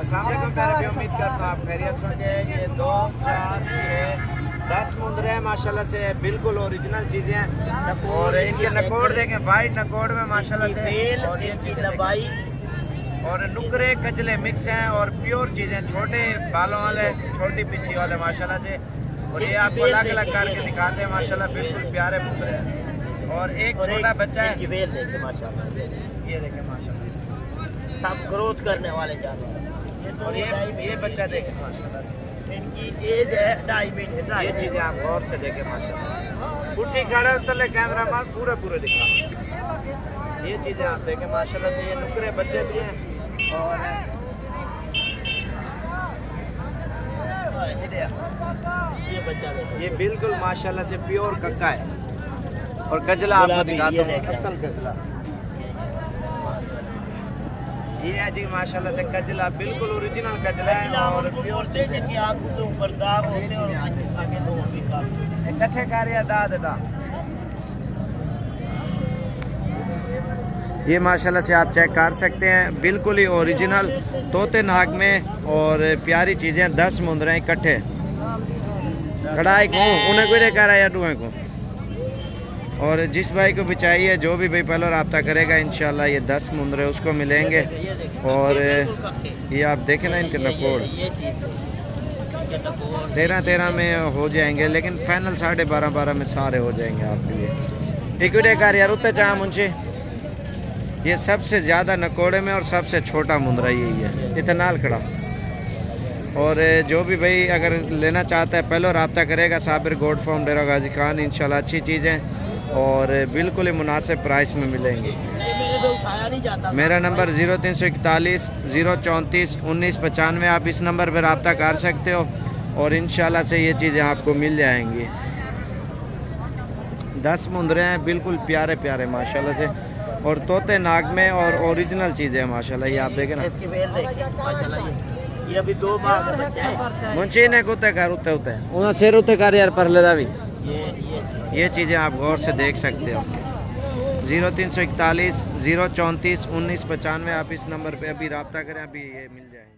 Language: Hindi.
अस्सलाम वालेकुम प्यारे, उम्मीद करता हूँ आप खैरियत से होंगे। ये 2, 4, 6, 10 मुंदरे हैं माशाल्लाह से, बिल्कुल ओरिजिनल चीज़ें हैं। और इनके नकोड़ देखें, वाइट नकोड़ में माशाल्लाह से, और ये चीज़ लंबाई और नुकरे कचले मिक्स हैं और प्योर चीज़ें, छोटे बालों वाले, छोटी पीसी वाले माशाल्लाह से। और ये आपको अलग अलग करके दिखाते हैं माशाल्लाह, बिल्कुल प्यारे मुंदरे हैं। और एक छोटा बच्चा है, ये देखें माशाल्लाह से, सब ग्रोथ करने वाले जानवर। और ये बच्चा देखें माशाल्लाह से, इनकी एज है 2.5 महीने। ये चीज़ें आप गौर से देखें माशाल्लाह। उठी खड़े तले कैमरा मान पूरे दिखा। ये चीज़ें आप देखें माशाल्लाह से, ये नुकरे बच्चे भी हैं। और ये बच्चा देखो, ये बिल्कुल माशाल्लाह से प्योर कक्का है। और कजला आपको दिखाता हूँ, असल कजला ये है जी माशाल्लाह से। कजला बिल्कुल ओरिजिनल कजला है और प्योर बोलते हैं जिनकी आंखों के ऊपर दाग होते हैं और आगे दो भी काफी इकट्ठे कार्य दाद दा। ये माशाल्लाह से आप चेक कर सकते हैं, बिल्कुल ही ओरिजिनल तोते नाग में और प्यारी चीज़ें। 10 मुंदरे इकट्ठे खड़ाई को उन्हें कोई कर आया डुए को। और जिस भाई को भी चाहिए, जो भी भाई पहले रब्ता करेगा, इंशाल्लाह ये 10 मुंदरे उसको मिलेंगे। और ये आप देखें ना, इनके नकोड़ 13-13 में हो जाएंगे, लेकिन फाइनल 12.5 में सारे हो जाएंगे आपके लिए। एक वीडियो कार यार उत्ते चाह मुझे, ये सबसे ज़्यादा नकोड़े में और सबसे छोटा मुंदरा यही है, इतना खड़ा। और जो भी भाई अगर लेना चाहता है, पहले रब्ता करेगा साबिर गोड फार्म डेरा गाजी खान। इंशाल्लाह अच्छी चीज़ें और बिल्कुल ही मुनासिब प्राइस में मिलेंगी। मेरा नंबर 0341 034 1995। आप इस नंबर पर रब्ता कर सकते हो और इंशाल्लाह से ये चीज़ें आपको मिल जाएंगी। 10 मुंदरे हैं, बिल्कुल प्यारे प्यारे माशाल्लाह से, और तोते नाग में और ओरिजिनल चीज़ें हैं माशाल्लाह। ये आप देखें ना, इसकी बेल देखिए माशाल्लाह। ये अभी 2 माह का बच्चा है। मुंशी ने कुत्ते कर उते उन्हें सिर उते कर यार पर लेदा भी। ये चीज़ें आप गौर से देख सकते हो। 0341 034 1995। आप इस नंबर पे अभी रब्ता करें, अभी ये मिल जाएंगे।